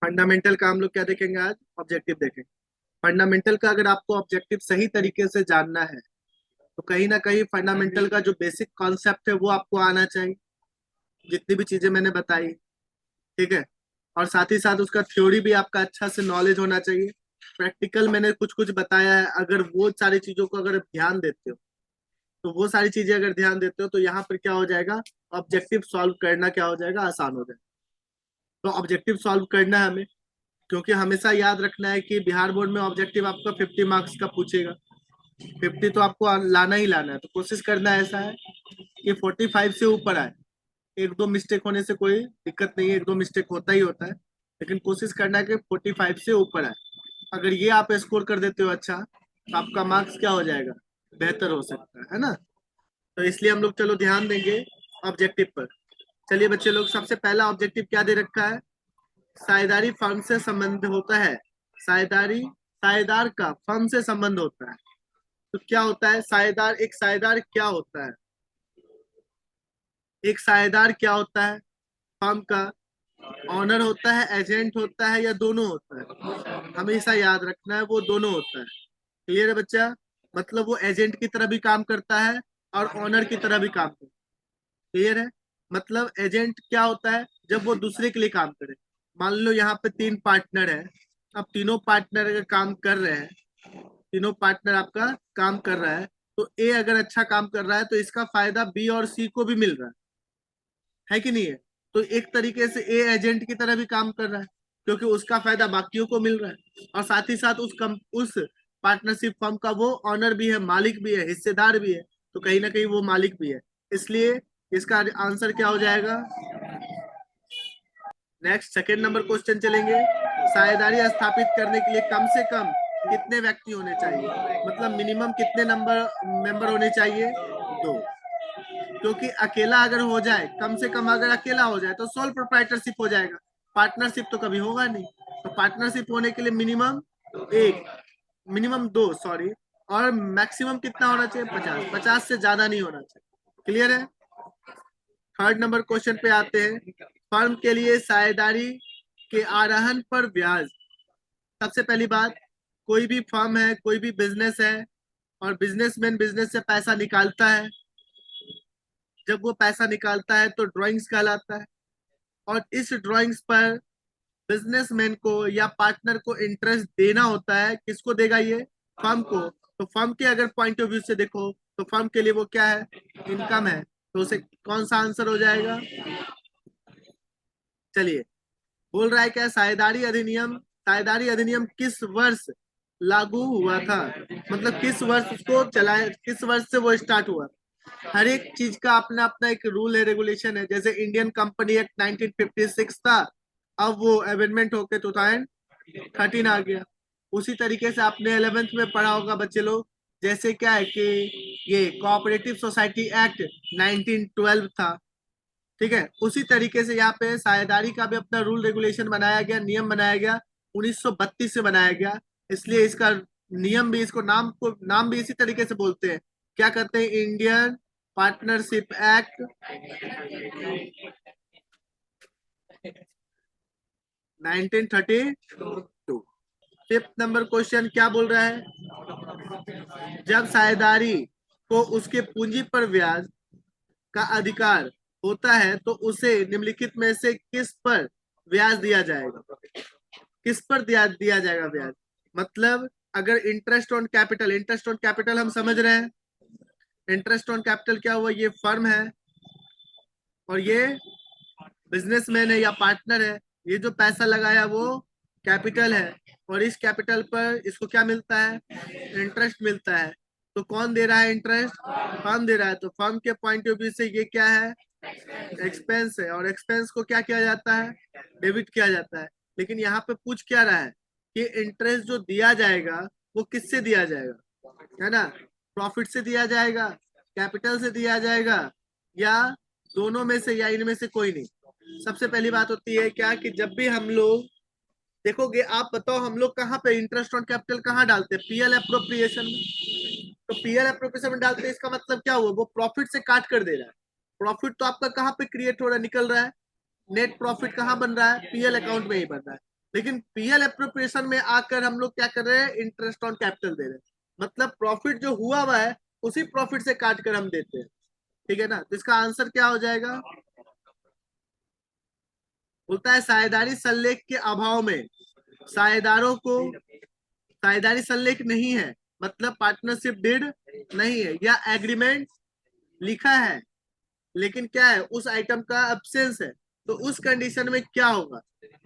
Fundamental का हम लोग क्या देखेंगे आज? ऑब्जेक्टिव देखेंगे। फंडामेंटल का अगर आपको ऑब्जेक्टिव सही तरीके से जानना है तो कहीं ना कहीं फंडामेंटल का जो बेसिक कॉन्सेप्ट है वो आपको आना चाहिए, जितनी भी चीजें मैंने बताई। ठीक है। और साथ ही साथ उसका थ्योरी भी आपका अच्छा से नॉलेज होना चाहिए। प्रैक्टिकल मैंने कुछ कुछ बताया है, अगर वो सारी चीजों को अगर ध्यान देते हो तो वो सारी चीजें अगर ध्यान देते हो तो यहाँ पर क्या हो जाएगा, ऑब्जेक्टिव सॉल्व करना क्या हो जाएगा, आसान हो जाएगा। तो ऑब्जेक्टिव सॉल्व करना है हमें, क्योंकि हमेशा याद रखना है कि बिहार बोर्ड में ऑब्जेक्टिव आपका 50 मार्क्स का पूछेगा। 50 तो आपको लाना ही लाना है, तो कोशिश करना ऐसा है कि 45 से ऊपर आए। एक दो मिस्टेक होने से कोई दिक्कत नहीं है, एक दो मिस्टेक होता ही होता है, लेकिन कोशिश करना है कि 45 से ऊपर आए। अगर ये आप स्कोर कर देते हो अच्छा, तो आपका मार्क्स क्या हो जाएगा, बेहतर हो सकता है ना। तो इसलिए हम लोग चलो ध्यान देंगे ऑब्जेक्टिव पर। चलिए बच्चे लोग, सबसे पहला ऑब्जेक्टिव क्या दे रखा है, साझेदारी फर्म से संबंध होता है। साझेदारी, साझेदार का फर्म से संबंध होता है। तो क्या होता है साझेदार, एक साझेदार क्या होता है, एक साझेदार क्या होता है, फर्म का ऑनर होता है, एजेंट होता है, या दोनों होता है? हमेशा याद रखना है वो दोनों होता है। क्लियर है बच्चा? मतलब वो एजेंट की तरह भी काम करता है और ऑनर की तरह भी काम करता है। क्लियर है? मतलब एजेंट क्या होता है, जब वो दूसरे के लिए काम करे। मान लो यहाँ पे तीन पार्टनर है, अब तीनों पार्टनर अगर काम कर रहे हैं, तीनों पार्टनर आपका काम कर रहा है, तो ए अगर अच्छा काम कर रहा है तो इसका फायदा बी और सी को भी मिल रहा है कि नहीं है? तो एक तरीके से ए एजेंट की तरह भी काम कर रहा है, क्योंकि उसका फायदा बाकियों को मिल रहा है, और साथ ही साथ उस पार्टनरशिप फर्म का वो ऑनर भी है, मालिक भी है, हिस्सेदार भी है, तो कहीं ना कहीं वो मालिक भी है। इसलिए इसका आंसर क्या हो जाएगा? नेक्स्ट सेकेंड नंबर क्वेश्चन चलेंगे। साझेदारी स्थापित करने के लिए कम से कम कितने व्यक्ति होने चाहिए, मतलब मिनिमम कितने नंबर मेंबर होने चाहिए? दो। क्योंकि अकेला अगर हो जाए, कम से कम अगर अकेला हो जाए तो सोल प्रोप्राइटरशिप हो जाएगा, पार्टनरशिप तो कभी होगा नहीं। तो पार्टनरशिप होने के लिए मिनिमम एक, मिनिमम दो सॉरी, और मैक्सिमम कितना होना चाहिए? 50। 50 से ज्यादा नहीं होना चाहिए। क्लियर है? थर्ड नंबर क्वेश्चन पे आते हैं। फर्म के लिए साझेदारी के आरोहण पर ब्याज। सबसे पहली बात, कोई भी फर्म है, कोई भी बिजनेस है, और बिजनेसमैन बिजनेस से पैसा निकालता है। जब वो पैसा निकालता है तो ड्राइंग्स कहलाता है, और इस ड्राइंग्स पर बिजनेसमैन को या पार्टनर को इंटरेस्ट देना होता है। किसको देगा ये? फर्म को। तो फर्म के अगर पॉइंट ऑफ व्यू से देखो तो फर्म के लिए वो क्या है? इनकम है। तो उसे कौन सा आंसर हो जाएगा? चलिए, बोल रहा है क्या, साझेदारी अधिनियम किस वर्ष लागू हुआ था, मतलब किस वर्ष उसको चलाए, किस वर्ष से वो स्टार्ट हुआ। हर एक चीज का अपना अपना एक रूल है, रेगुलेशन है। जैसे इंडियन कंपनी एक्ट 1956 था, अब वो अमेंडमेंट होके 2013 आ गया। उसी तरीके से आपने 11th में पढ़ा होगा बच्चे लोग, जैसे क्या है कि ये कोऑपरेटिव सोसाइटी एक्ट 1912 था। ठीक है, उसी तरीके से यहाँ पे साझेदारी का भी अपना रूल रेगुलेशन बनाया गया, नियम बनाया गया, 1932 से बनाया गया। इसलिए इसका नियम भी, इसको नाम भी इसी तरीके से बोलते हैं। क्या कहते हैं? Indian partnership act 1932। Fifth number question क्या बोल रहा है, जब साझेदारी को उसके पूंजी पर ब्याज का अधिकार होता है तो उसे निम्नलिखित में से किस पर ब्याज दिया जाएगा? किस पर दिया जाएगा ब्याज? मतलब अगर interest on capital, interest on capital हम समझ रहे हैं। इंटरेस्ट ऑन कैपिटल क्या हुआ, ये फर्म है और ये बिजनेसमैन है या पार्टनर है, ये जो पैसा लगाया वो कैपिटल है, और इस कैपिटल पर इसको क्या मिलता है? इंटरेस्ट मिलता है। तो कौन दे रहा है इंटरेस्ट? फर्म दे रहा है। तो फर्म के पॉइंट ऑफ व्यू से ये क्या है? एक्सपेंस है, और एक्सपेंस को क्या किया जाता है? डेबिट किया जाता है। लेकिन यहाँ पे पूछ क्या रहा है कि इंटरेस्ट जो दिया जाएगा वो किससे दिया जाएगा, है ना? प्रॉफिट से दिया जाएगा, कैपिटल से दिया जाएगा, या दोनों में से, या इनमें से कोई नहीं। सबसे पहली बात होती है क्या कि जब भी हम लोग देखोगे, आप बताओ हम लोग कहाँ पे इंटरेस्ट ऑन कैपिटल कहाँ डालते हैं? पीएल अप्रोप्रिएशन में। तो पीएल अप्रोप्रिएशन में डालते हैं, इसका मतलब क्या हुआ, वो प्रॉफिट से काट कर दे रहा है। प्रॉफिट तो आपका कहाँ पे क्रिएट हो रहा है, निकल रहा है? नेट प्रॉफिट कहाँ बन रहा है? पीएल अकाउंट में ही बन रहा है। लेकिन पीएल एप्रोप्रिएशन में आकर हम लोग क्या कर रहे हैं, इंटरेस्ट ऑन कैपिटल दे रहे हैं, मतलब प्रॉफिट जो हुआ है उसी प्रॉफिट से काट कर हम देते हैं, ठीक है ना। तो इसका आंसर क्या हो जाएगा, बोलता है साझेदारी संलेख के अभाव में साझेदारों को, साझेदारी संलेख नहीं है मतलब पार्टनरशिप डीड नहीं है या एग्रीमेंट लिखा है लेकिन क्या है, उस आइटम का एब्सेंस है, तो उस कंडीशन में क्या होगा,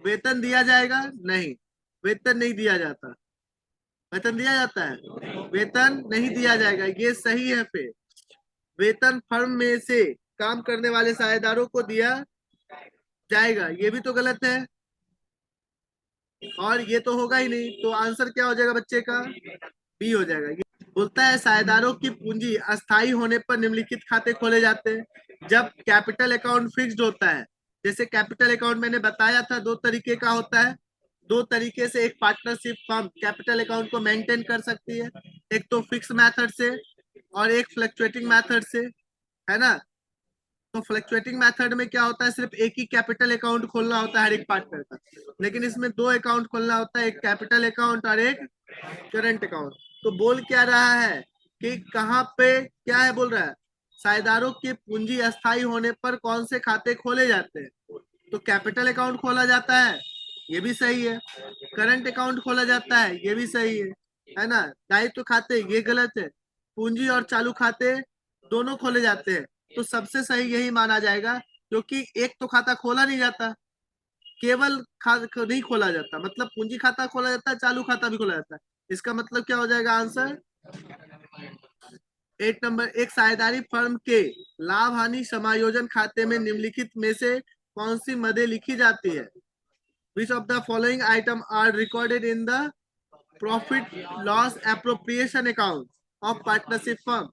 वेतन दिया जाएगा, नहीं, वेतन नहीं दिया जाता, वेतन दिया जाता है, वेतन नहीं दिया जाएगा, ये सही है। फिर वेतन फर्म में से काम करने वाले साझेदारों को दिया जाएगा, ये भी तो गलत है, और ये तो होगा ही नहीं, तो आंसर क्या हो जाएगा बच्चे का, बी हो जाएगा। बोलता है साझेदारों की पूंजी अस्थायी होने पर निम्नलिखित खाते खोले जाते हैं। जब कैपिटल अकाउंट फिक्स्ड होता है, जैसे कैपिटल अकाउंट मैंने बताया था दो तरीके का होता है, दो तरीके से एक पार्टनरशिप फर्म कैपिटल अकाउंट को मेंटेन कर सकती है, एक तो फिक्स मेथड से और एक फ्लक्चुएटिंग मेथड से, है ना। तो फ्लक्चुएटिंग मेथड में क्या होता है, सिर्फ एक ही कैपिटल अकाउंट खोलना होता है हर एक पार्टनर का, लेकिन इसमें दो अकाउंट खोलना होता है, एक कैपिटल अकाउंट और एक करंट अकाउंट। तो बोल क्या रहा है कि कहाँ पे क्या है, बोल रहा है साझेदारों की पूंजी अस्थायी होने पर कौन से खाते खोले जाते हैं, तो कैपिटल अकाउंट खोला जाता है, ये भी सही है, करंट अकाउंट खोला जाता है, ये भी सही है ना। दायित्व खाते ये गलत है, पूंजी और चालू खाते दोनों खोले जाते हैं, तो सबसे सही यही माना जाएगा, क्योंकि एक तो खाता खोला नहीं जाता, केवल नहीं खोला जाता, मतलब पूंजी खाता खोला जाता है, चालू खाता भी खोला जाता है, इसका मतलब क्या हो जाएगा आंसर 8 नंबर। एक साझेदारी फर्म के लाभ हानि समायोजन खाते में निम्नलिखित में से कौन सी मदें लिखी जाती है, which of the following item are recorded in the profit loss appropriation account of partnership firm.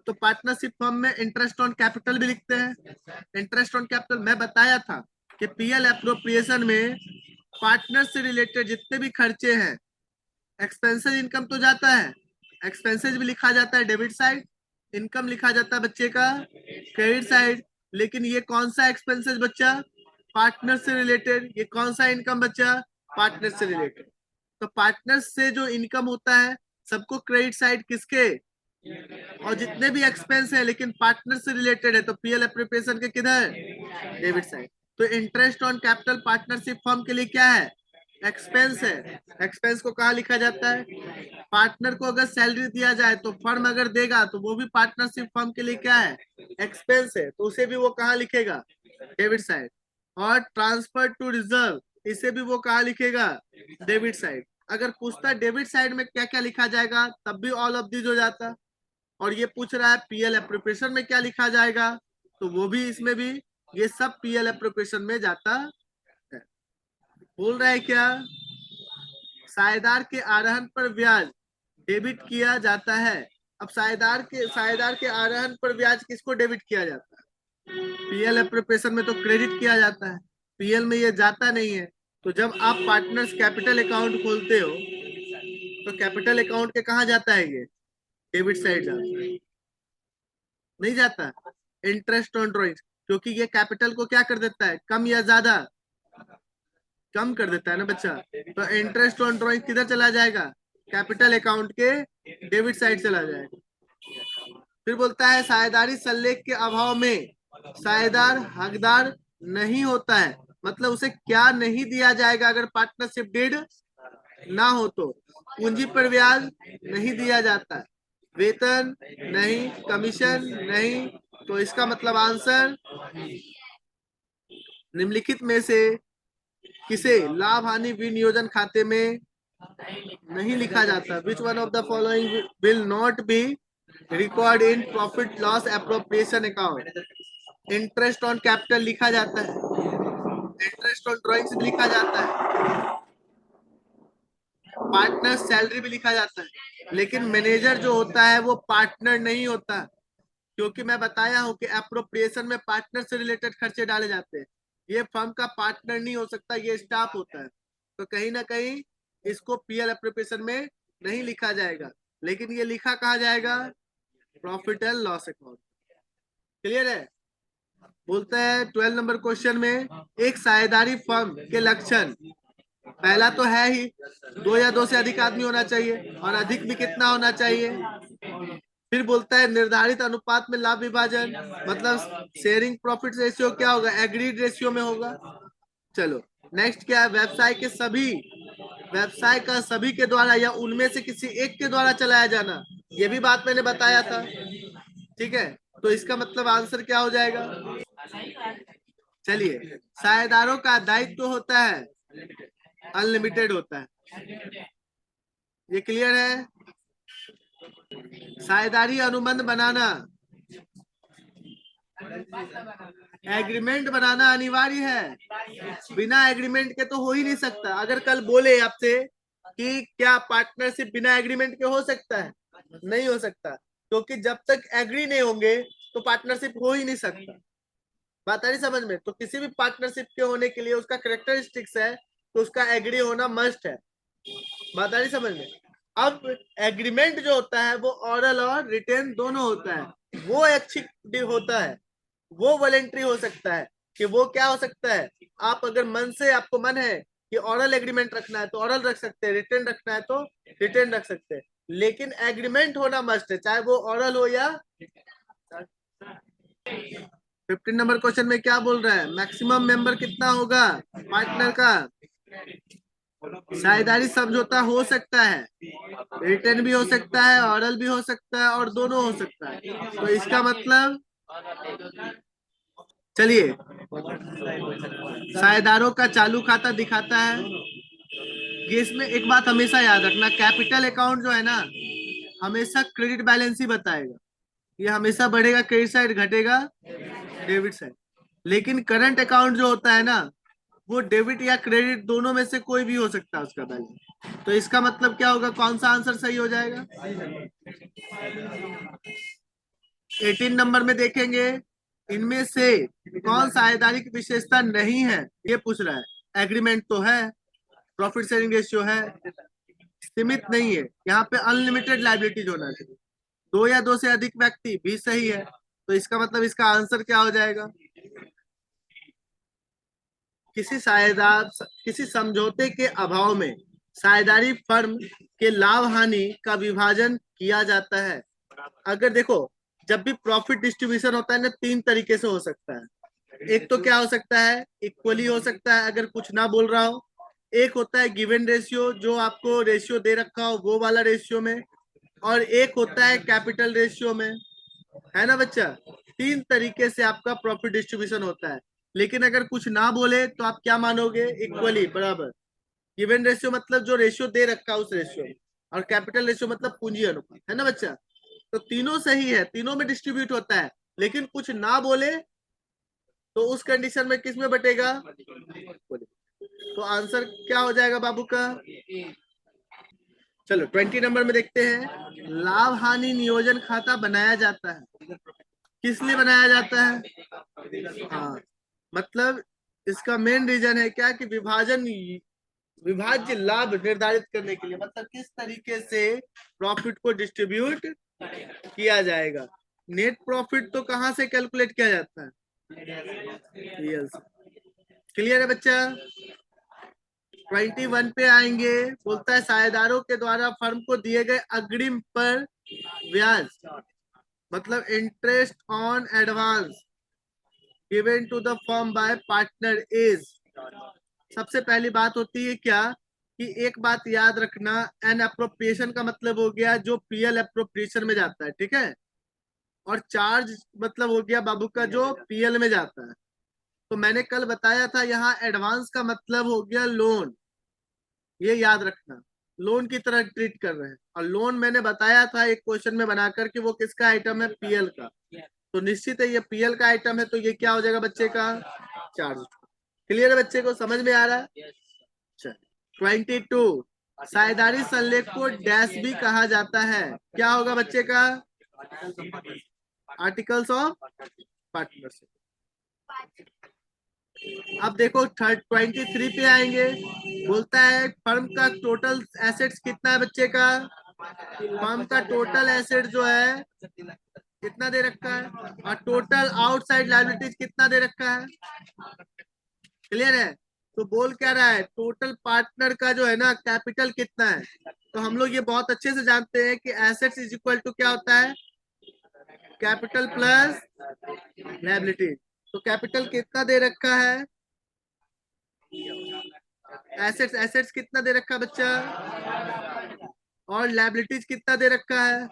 तो पार्टनरशिप फर्म में इंटरेस्ट ऑन कैपिटल भी लिखते हैं, इंटरेस्ट ऑन कैपिटल मैं बताया था कि पीएल एप्रोप्रिएशन में पार्टनर से रिलेटेड जितने भी खर्चे हैं, एक्सपेंसेस इनकम तो जाता है, एक्सपेंसेस भी लिखा जाता है डेबिट साइड, इनकम लिखा जाता है बच्चे का क्रेडिट साइड, लेकिन ये कौन सा एक्सपेंसेस बच्चा, पार्टनर से रिलेटेड, ये कौन सा इनकम बच्चा, पार्टनर से रिलेटेड। तो पार्टनर से जो इनकम होता है सबको क्रेडिट साइड किसके, और जितने भी एक्सपेंस है लेकिन पार्टनर से रिलेटेड है तो पीएल एप्रोप्रिएशन के किधर, डेबिट साइड। तो interest on capital partnership firm के लिए क्या है, एक्सपेंस है, एक्सपेंस को कहा लिखा जाता है, पार्टनर को अगर सैलरी दिया जाए तो फर्म अगर देगा तो वो भी पार्टनरशिप फर्म के लिए क्या है, एक्सपेंस है, तो उसे भी वो कहाँ लिखेगा, डेबिट साइड। और ट्रांसफर टू रिजर्व, इसे भी वो कहाँ लिखेगा, डेबिट साइड। अगर पूछता है डेबिट साइड में क्या क्या लिखा जाएगा तब भी ऑल ऑफ दीज हो जाता, और ये पूछ रहा है पीएल एप्रोप्रिएशन में क्या लिखा जाएगा तो वो भी इसमें भी, ये सब पीएल एप्रोप्रिएशन में जाता है। बोल रहा है क्या, साझेदार के आरोहण पर ब्याज डेबिट किया जाता है। अब साझेदार के आरोहण पर ब्याज किसको डेबिट किया जाता है, पीएल एप्रोप्रिएशन में तो क्रेडिट किया जाता है, पीएल में ये जाता नहीं है। तो जब आप पार्टनर्स कैपिटल अकाउंट खोलते हो तो कैपिटल अकाउंट के कहाँ जाता है, ये डेबिट साइड जाता है, नहीं जाता इंटरेस्ट ऑन ड्रॉइंग, क्योंकि ये कैपिटल को क्या कर देता है, कम या ज्यादा, कम कर देता है ना बच्चा। तो इंटरेस्ट ऑन ड्रॉइंग किधर चला जाएगा, कैपिटल अकाउंट के डेबिट साइड चला जाएगा। फिर बोलता है साझेदारी संलेख के अभाव में साझेदार हकदार नहीं होता है, मतलब उसे क्या नहीं दिया जाएगा अगर पार्टनरशिप डीड ना हो तो, पूंजी पर ब्याज नहीं दिया जाता, वेतन नहीं, कमीशन नहीं, तो इसका मतलब आंसर निम्नलिखित में से किसे लाभ हानि विनियोजन खाते में नहीं लिखा जाता, which one of the following will not be record in profit loss appropriation account. Interest on capital लिखा जाता है, इंटरेस्ट ऑन ड्रॉइंग्स भी लिखा जाता है, पार्टनर सैलरी भी लिखा जाता है, लेकिन मैनेजर जो होता है वो पार्टनर नहीं होता, क्योंकि मैं बताया हूं कि एप्रोप्रिएशन में पार्टनर से रिलेटेड खर्चे डाले जाते हैं, ये फर्म का पार्टनर नहीं हो सकता, ये स्टाफ होता है, तो कहीं ना कहीं इसको पीएल एप्रोप्रिएशन में नहीं लिखा जाएगा, लेकिन ये लिखा कहा जाएगा, profit and loss account. Clear है। बोलते हैं 12 नंबर क्वेश्चन में एक साझेदारी फर्म के लक्षण पहला तो है ही, 2 या 2 से अधिक आदमी होना चाहिए, और अधिक भी कितना होना चाहिए। फिर बोलता है निर्धारित अनुपात में लाभ विभाजन, मतलब शेयरिंग प्रॉफिट रेशियो क्या होगा, एग्रीड रेशियो में होगा। चलो नेक्स्ट क्या है, व्यवसाय का सभी के द्वारा या उनमें से किसी एक के द्वारा चलाया जाना, ये भी बात मैंने बताया था। ठीक है, तो इसका मतलब आंसर क्या हो जाएगा। चलिए, साझेदारों का दायित्व तो होता है अनलिमिटेड होता है, ये क्लियर है। साझेदारी अनुबंध बनाना, एग्रीमेंट बनाना अनिवार्य है, बिना एग्रीमेंट के तो हो ही नहीं सकता। अगर कल बोले आपसे कि क्या पार्टनरशिप बिना एग्रीमेंट के हो सकता है, नहीं हो सकता, क्योंकि जब तक एग्री नहीं होंगे तो पार्टनरशिप हो ही नहीं सकता। बात आ रही समझ में। तो किसी भी पार्टनरशिप के होने के लिए उसका कैरेक्टरिस्टिक्स है, तो उसका एग्री होना मस्ट है। बात आ रही समझ में। अब एग्रीमेंट जो होता है वो ऑरल और रिटेन दोनों होता है, वो ऐच्छिक होता है, वो वॉलेंट्री हो सकता है। कि वो क्या हो सकता है, आप अगर मन से आपको मन है कि ऑरल एग्रीमेंट रखना है तो ऑरल रख सकते हैं, रिटेन रखना है तो रिटेन रख सकते हैं, लेकिन एग्रीमेंट होना मस्ट है, चाहे वो ऑरल हो या। 15 नंबर क्वेश्चन में क्या बोल रहा है, मैक्सिमम मेंबर कितना होगा पार्टनर का। साझेदारी समझौता हो सकता है, रिटर्न भी हो सकता है, ऑरल भी हो सकता है, और दोनों हो सकता है। तो इसका मतलब, चलिए, साझेदारों का चालू खाता दिखाता है। ये इसमें एक बात हमेशा याद रखना, कैपिटल अकाउंट जो है ना, हमेशा क्रेडिट बैलेंस ही बताएगा। ये हमेशा बढ़ेगा क्रेडिट साइड, घटेगा डेबिट साइड। लेकिन करंट अकाउंट जो होता है ना, वो डेबिट या क्रेडिट दोनों में से कोई भी हो सकता है उसका बैलेंस। तो इसका मतलब क्या होगा, कौन सा आंसर सही हो जाएगा। 18 नंबर में देखेंगे, इनमें से कौन साझेदारी की विशेषता नहीं है, ये पूछ रहा है। एग्रीमेंट तो है, प्रॉफिट शेयरिंग रेशियो है, सीमित नहीं है, यहाँ पे अनलिमिटेड लाइबिलिटीज होना चाहिए, 2 या 2 से अधिक व्यक्ति भी सही है। तो इसका मतलब इसका आंसर क्या हो जाएगा। किसी समझौते के अभाव में साझेदारी फर्म के लाभ हानि का विभाजन किया जाता है। अगर देखो, जब भी प्रॉफिट डिस्ट्रीब्यूशन होता है ना, 3 तरीके से हो सकता है। एक तो क्या हो सकता है, इक्वली हो सकता है अगर कुछ ना बोल रहा हो। एक होता है गिवन रेशियो, जो आपको रेशियो दे रखा हो वो वाला रेशियो में। और एक होता है कैपिटल रेशियो में, है ना बच्चा। 3 तरीके से आपका प्रॉफिट डिस्ट्रीब्यूशन होता है। लेकिन अगर कुछ ना बोले तो आप क्या मानोगे, इक्वली, बराबर। गिवन रेशियो मतलब जो रेशियो दे रखा है उस रेशियो, और कैपिटल रेशियो मतलब पूंजी अनुपात, है ना बच्चा। तो तीनों सही है, तीनों में डिस्ट्रीब्यूट होता है, लेकिन कुछ ना बोले तो उस कंडीशन में किस में बटेगा। तो आंसर क्या हो जाएगा बाबू का। चलो 20 नंबर में देखते हैं, लाभ हानि नियोजन खाता बनाया जाता है, किस लिए बनाया जाता है। हाँ, मतलब इसका मेन रीजन है क्या, कि विभाज्य लाभ निर्धारित करने के लिए, मतलब किस तरीके से प्रॉफिट को डिस्ट्रीब्यूट किया जाएगा। नेट प्रॉफिट तो कहां से कैलकुलेट किया जाता है, यस। क्लियर है बच्चा। 21 पे आएंगे, बोलता है साझेदारों के द्वारा फर्म को दिए गए अग्रिम पर ब्याज, मतलब interest on advance given to the firm by partner is. सबसे पहली बात होती है क्या, कि एक बात याद रखना, एन अप्रोप्रिएशन का मतलब हो गया जो पीएल अप्रोप्रिएशन में जाता है, ठीक है। और चार्ज मतलब हो गया बाबू का जो पीएल में जाता है। तो मैंने कल बताया था, यहाँ एडवांस का मतलब हो गया लोन, ये याद रखना। लोन की तरह ट्रीट कर रहे हैं, और लोन मैंने बताया था एक क्वेश्चन में बनाकर कि वो किसका आइटम है, पीएल का। तो निश्चित है ये पीएल का आइटम है, तो ये क्या हो जाएगा बच्चे का, चार्ज। क्लियर है बच्चे को, समझ में आ रहा है। 22, साझेदारी संलेख को डैश भी कहा जाता है, क्या होगा बच्चे का, आर्टिकल्स ऑफ पार्टनरशिप। अब देखो 23 पे आएंगे, बोलता है फर्म का टोटल एसेट्स कितना है बच्चे का। फर्म का टोटल एसेट जो है कितना दे रखा है, और टोटल आउटसाइड लायबिलिटीज कितना दे रखा है। क्लियर है। तो बोल क्या रहा है, टोटल पार्टनर का जो है ना कैपिटल कितना है। तो हम लोग ये बहुत अच्छे से जानते हैं कि एसेट्स इज इक्वल टू क्या होता है, कैपिटल प्लस लायबिलिटी। तो कैपिटल कितना दे रखा है, एसेट्स एसेट्स कितना दे रखा है बच्चा, और लायबिलिटीज कितना दे रखा है।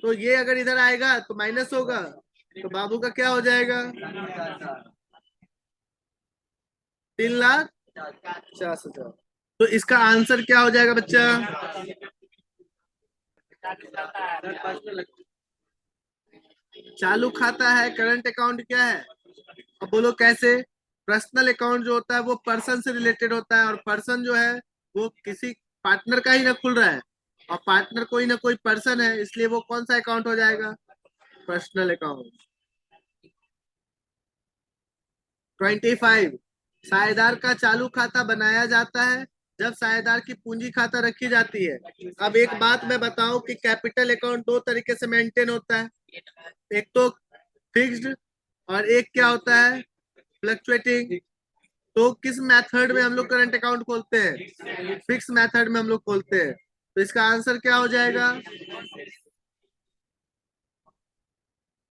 तो ये अगर इधर आएगा तो माइनस होगा, तो बाबू का क्या हो जाएगा, 3,50,000। तो इसका आंसर क्या हो जाएगा बच्चा, चालू खाता है, करंट अकाउंट क्या है। अब बोलो कैसे, पर्सनल अकाउंट जो होता है वो पर्सन से रिलेटेड होता है, और पर्सन जो है वो किसी पार्टनर का ही ना खुल रहा है, और पार्टनर कोई ना कोई पर्सन है, इसलिए वो कौन सा अकाउंट हो जाएगा, पर्सनल अकाउंट। 25, साझेदार का चालू खाता बनाया जाता है जब साझेदार की पूंजी खाता रखी जाती है। अब एक बात मैं बताऊं कि कैपिटल अकाउंट दो तरीके से मेंटेन होता है, एक तो फिक्स्ड और एक क्या होता है, फ्लक्चुएटिंग। तो किस मेथड में हम लोग करंट अकाउंट खोलते हैं, फिक्स मेथड में हम लोग खोलते हैं। तो इसका आंसर क्या हो जाएगा,